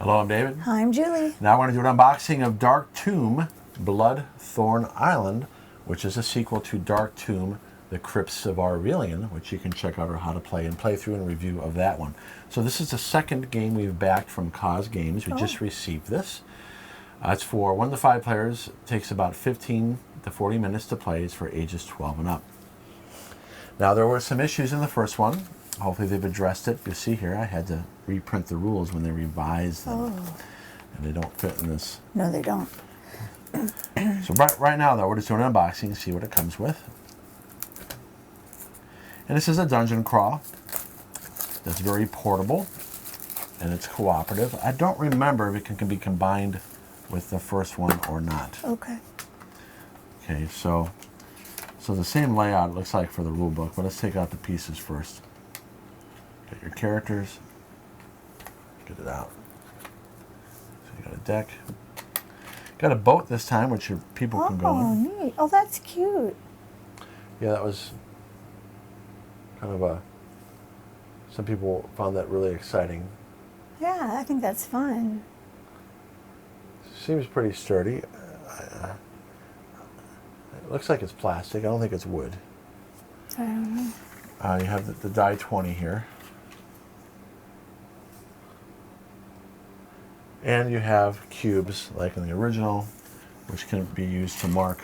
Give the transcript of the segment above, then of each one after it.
Hello, I'm David. Hi, I'm Julie. Now we're going to do an unboxing of Dark Tomb, Bloodthorn Island, which is a sequel to Dark Tomb, the Crypts of Aurelian, which you can check out our how to play and play through and review of that one. So this is the second game we've backed from Cause Games. We just received this. It's for 1 to 5 players. It takes about 15 to 40 minutes to play. It's for ages 12 and up. Now there were some issues in the first one. Hopefully they've addressed it. You see here, I had to reprint the rules when they revised them. And they don't fit in this. No, they don't. So right now, though, we're just doing an unboxing and see what it comes with. And this is a dungeon crawl. That's very portable. And it's cooperative. I don't remember if it can be combined with the first one or not. Okay. Okay, so the same layout it looks like for the rule book, but let's take out the pieces first. Get your characters. Get it out. So you got a deck. Got a boat this time, which your people can go in. Oh, neat. Oh, that's cute. Yeah, that was kind of a... Some people found that really exciting. Yeah, I think that's fun. Seems pretty sturdy. It looks like it's plastic. I don't think it's wood. I don't know. You have the die 20 here. And you have cubes, like in the original, which can be used to mark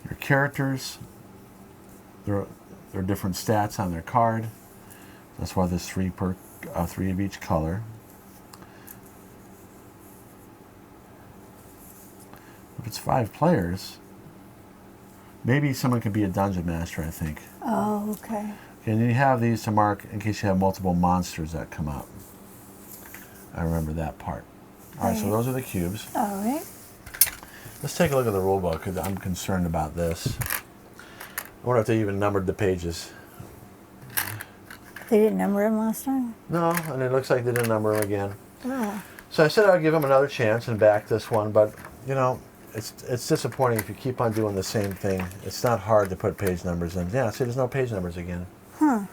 your characters. There are different stats on their card. That's why there's 3 of each color. If it's 5 players, maybe someone could be a dungeon master, I think. Oh, okay. And you have these to mark in case you have multiple monsters that come out. I remember that part. All right, so those are the cubes. All right. Let's take a look at the rule book, because I'm concerned about this. I wonder if they even numbered the pages. They didn't number him last time? No, and it looks like they didn't number them again. Ah. So I said I'd give them another chance and back this one, but, you know, it's disappointing if you keep on doing the same thing. It's not hard to put page numbers in. Yeah, see, there's no page numbers again. Huh.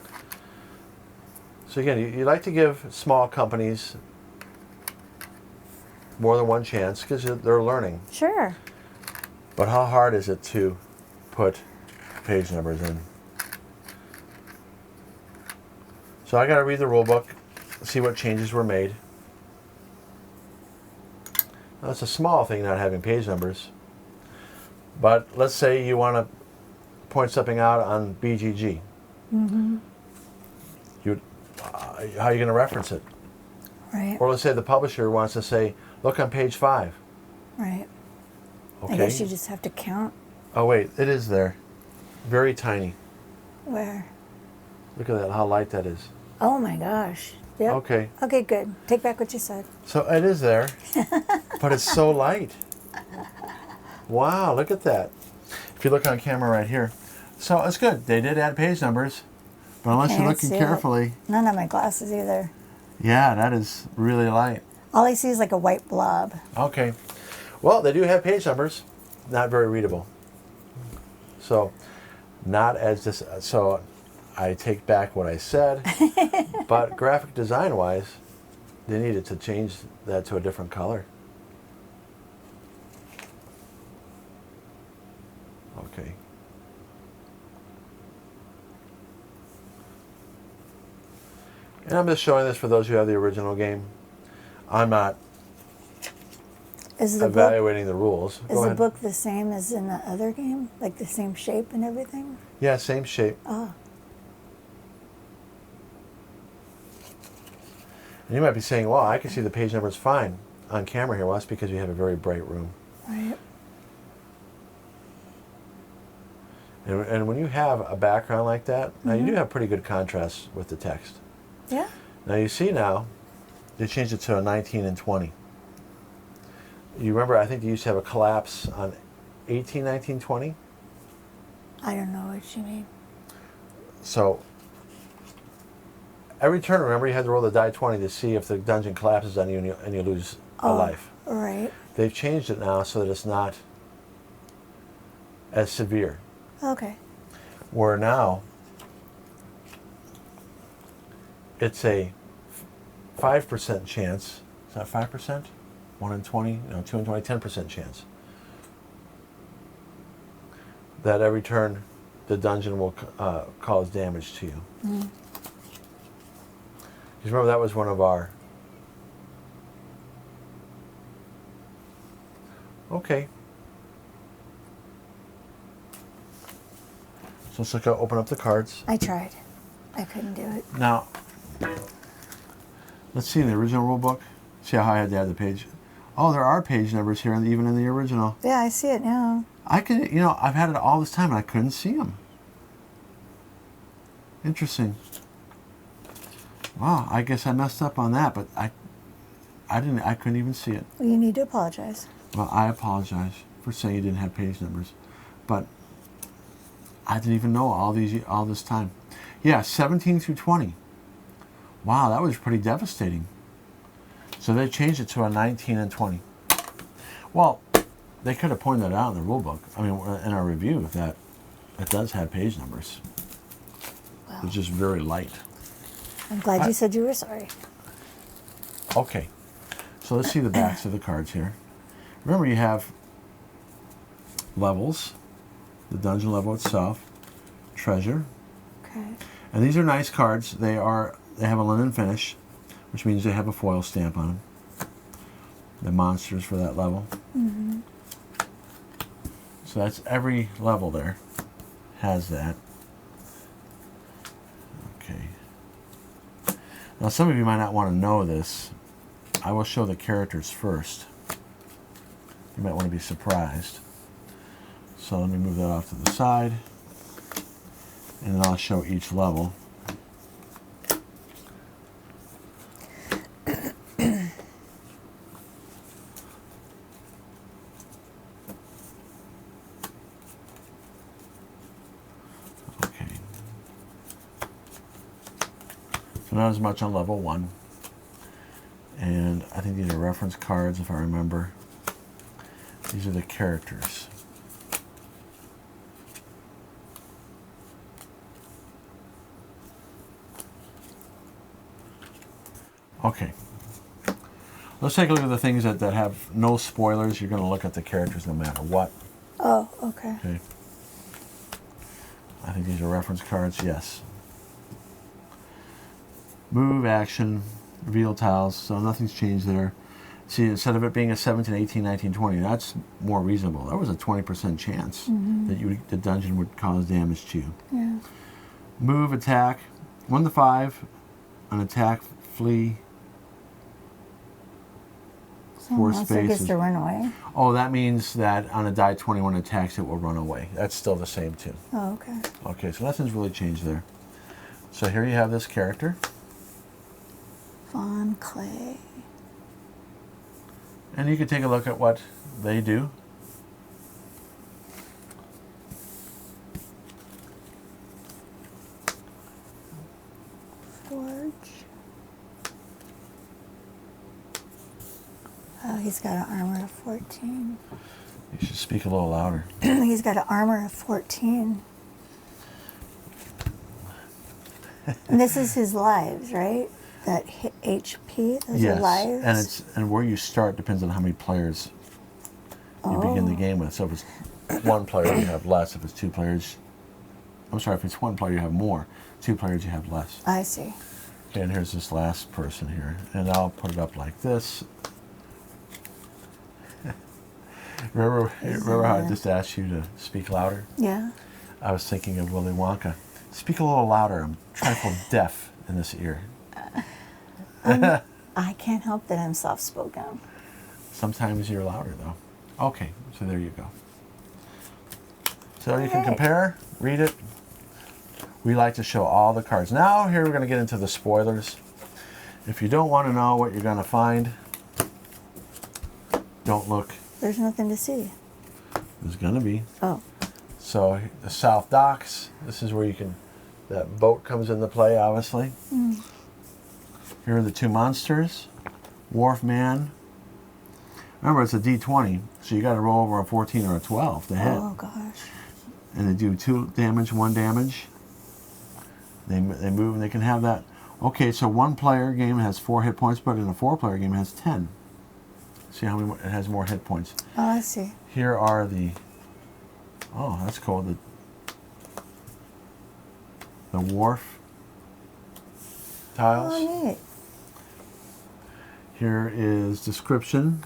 So again, you like to give small companies more than one chance because they're learning. Sure. But how hard is it to put page numbers in? So I got to read the rule book, see what changes were made. Now, it's a small thing not having page numbers. But let's say you want to point something out on BGG. Mm-hmm. How are you going to reference it? Right. Or let's say the publisher wants to say, look on page 5. Right. Okay. I guess you just have to count. Oh wait, it is there. Very tiny. Where? Look at that, how light that is. Oh my gosh. Yep. Okay. Okay, good. Take back what you said. So it is there, but it's so light. Wow, look at that. If you look on camera right here. So it's good. They did add page numbers, but unless you're looking carefully. None of my glasses either. Yeah, that is really light. All I see is like a white blob. Okay. Well, they do have page numbers. Not very readable. So, not as this. So, I take back what I said. But graphic design wise, they needed to change that to a different color. Okay. And I'm just showing this for those who have the original game. I'm not evaluating the rules. Is the book the same as in the other game? Like the same shape and everything? Yeah, same shape. Oh. And you might be saying, well, I can see the page numbers fine on camera here. Well, that's because you have a very bright room. Right. And when you have a background like that, now you do have pretty good contrast with the text. Yeah. Now you see now, they changed it to a 19 and 20. You remember, I think they used to have a collapse on 18, 19, 20? I don't know what you mean. So, every turn, remember, you had to roll the die 20 to see if the dungeon collapses on you and you lose a life. Right. They've changed it now so that it's not as severe. Okay. Where now, it's a 5% chance. Is that 5%? 1 in 20? No, 2 in 20, 10% chance that every turn the dungeon will cause damage to you. Mm. You remember that was one of our... Okay. So let's look at, open up the cards. I tried. I couldn't do it. Now, let's see in the original rule book. See how I had to add the page? Oh, there are page numbers here, even in the original. Yeah, I see it now. I can, I've had it all this time and I couldn't see them. Interesting. Wow, I guess I messed up on that, but I couldn't even see it. Well, you need to apologize. Well, I apologize for saying you didn't have page numbers, but I didn't even know all this time. Yeah, 17 through 20. Wow, that was pretty devastating. So they changed it to a 19 and 20. Well, they could have pointed that out in the rule book. I mean, in our review, that it does have page numbers. Wow. It's just very light. I'm glad you said you were sorry. Okay, so let's see the backs of the cards here. Remember, you have levels, the dungeon level itself, treasure, Okay. and these are nice cards. They have a linen finish, which means they have a foil stamp on them. The monsters for that level. Mm-hmm. So that's every level there has that. Okay. Now some of you might not want to know this. I will show the characters first. You might want to be surprised. So let me move that off to the side. And then I'll show each level. Okay. So not as much on level 1. And I think these are reference cards if I remember. These are the characters. Okay. Let's take a look at the things that have no spoilers. You're going to look at the characters no matter what. Oh, okay. Okay. I think these are reference cards, yes. Move, action, reveal tiles, so nothing's changed there. See, instead of it being a 17, 18, 19, 20, that's more reasonable. That was a 20% chance that the dungeon would cause damage to you. Yeah. Move, attack, 1 to 5, an attack, flee, Someone else that gets to run away. Oh, that means that on a die 21 attacks, it will run away. That's still the same too. Oh, okay. Okay, so nothing's really changed there. So here you have this character. Fawn Clay. And you can take a look at what they do. Forge. Oh, he's got an armor of 14. You should speak a little louder. He's got an armor of 14. And this is his lives, right? That hit HP, those are lives? And where you start depends on how many players you begin the game with. So if it's 1 player, you have less. If it's 2 players, I'm sorry, if it's 1 player, you have more. 2 players, you have less. I see. Okay, and here's this last person here. And I'll put it up like this. Remember how I just asked you to speak louder? Yeah. I was thinking of Willy Wonka. Speak a little louder. I'm trifle deaf in this ear. I can't help that I'm soft-spoken. Sometimes you're louder, though. Okay, so there you go. So you can Alright. compare, read it. We like to show all the cards. Now, here we're going to get into the spoilers. If you don't want to know what you're going to find, don't look. There's nothing to see. There's going to be. Oh. So the South Docks, this is where you can, that boat comes into play, obviously. Mm. Here are the 2 monsters, Wharf Man. Remember, it's a D20, so you got to roll over a 14 or a 12 to hit. Oh, gosh. And they do 2 damage, 1 damage. They move and they can have that. Okay, so 1-player game has 4 hit points, but in a 4-player game it has 10. See how many, it has more hit points. Oh, I see. Here are the... Oh, that's cool. The wharf tiles. Oh, neat. Here is description.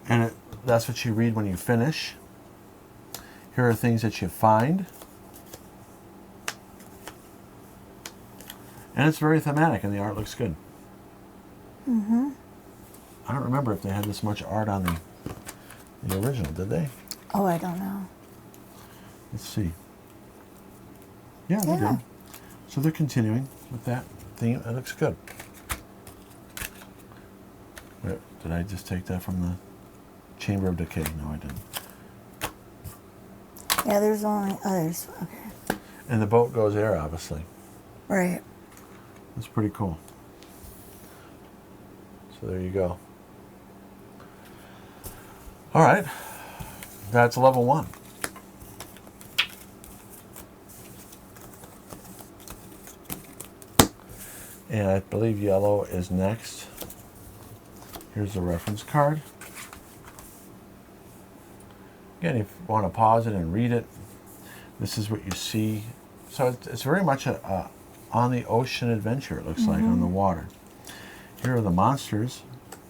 And that's what you read when you finish. Here are things that you find. And it's very thematic, and the art looks good. Mm-hmm. I don't remember if they had this much art on the original, did they? Oh, I don't know. Let's see. Yeah, they do. So they're continuing with that theme. It looks good. Wait, did I just take that from the Chamber of Decay? No, I didn't. Yeah, there's only others. Okay. And the boat goes there, obviously. Right. That's pretty cool. So there you go. All right. That's level 1. And I believe yellow is next. Here's the reference card. Again, if you want to pause it and read it, this is what you see. So it's very much a on the ocean adventure, it looks like, on the water. Here are the monsters.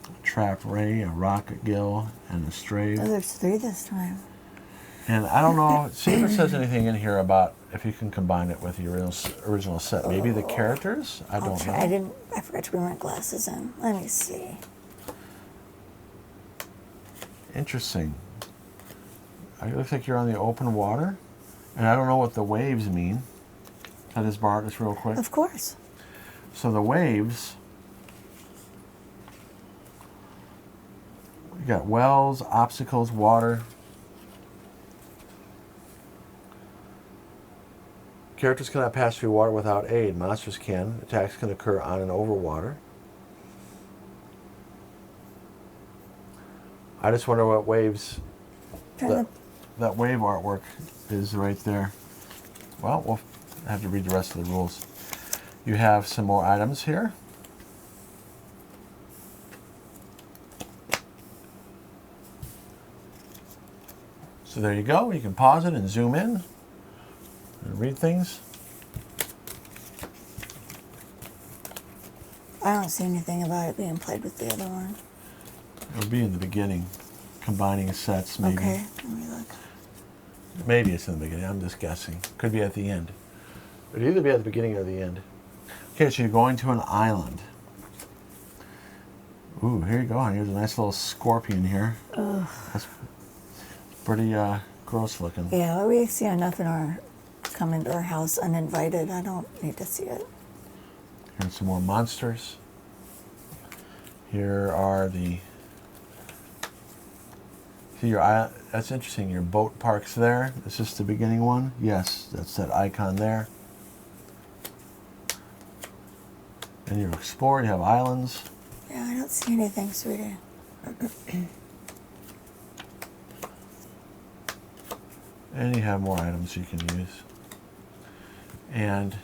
A trap ray, a rocket gill, and a stray. Oh, there's 3 this time. And I don't know, see if it says anything in here about if you can combine it with the original set. Maybe the characters? I don't know. I forgot to bring my glasses in. Let me see. Interesting. It looks like you're on the open water. And I don't know what the waves mean. Can I just borrow this real quick? Of course. So the waves, you got wells, obstacles, water. Characters cannot pass through water without aid. Monsters can. Attacks can occur on and over water. I just wonder what waves, that wave artwork is right there. Well, we'll have to read the rest of the rules. You have some more items here. So there you go. You can pause it and zoom in and read things. I don't see anything about it being played with the other one. It'll be in the beginning, combining sets maybe. Okay, let me look. Maybe it's in the beginning. I'm just guessing. Could be at the end. It would either be at the beginning or the end. Okay, so you're going to an island. Ooh, here you go. Here's a nice little scorpion here. Ugh. That's pretty gross looking. Yeah, we see enough in our come into our house uninvited. I don't need to see it. Here's some more monsters. Here are the... See your, that's interesting. Your boat parks there. Is this the beginning one? Yes, that's that icon there. And you explore. You have islands. Yeah, I don't see anything, sweetie. And you have more items you can use. And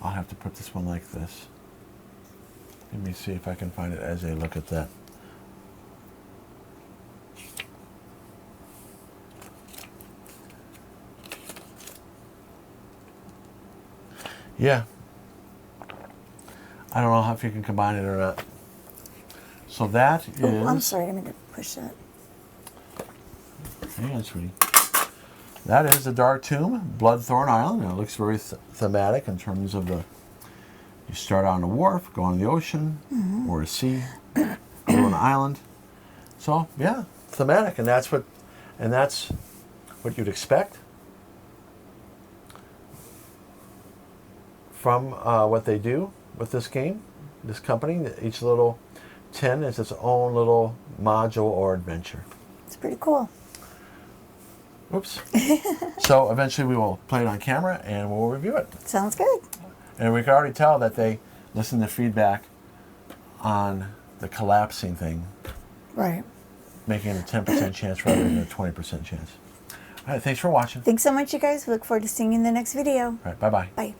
I'll have to put this one like this. Let me see if I can find it as I look at that. Yeah. I don't know if you can combine it or not. So that is... Oh, I'm sorry, I didn't mean to push that. Hang on, sweetie. That is the Dark Tomb, Bloodthorn Island. And it looks very thematic in terms of the... You start on a wharf, go on the ocean, or a sea, go to an island. So, yeah, thematic. And that's what you'd expect from what they do with this game, this company. Each little tin is its own little module or adventure. It's pretty cool. Oops. So eventually we will play it on camera and we'll review it. Sounds good. And we can already tell that they listen to feedback on the collapsing thing. Right. Making it a 10% chance rather than a 20% chance. All right, thanks for watching. Thanks so much, you guys. We look forward to seeing you in the next video. All right, bye-bye. Bye.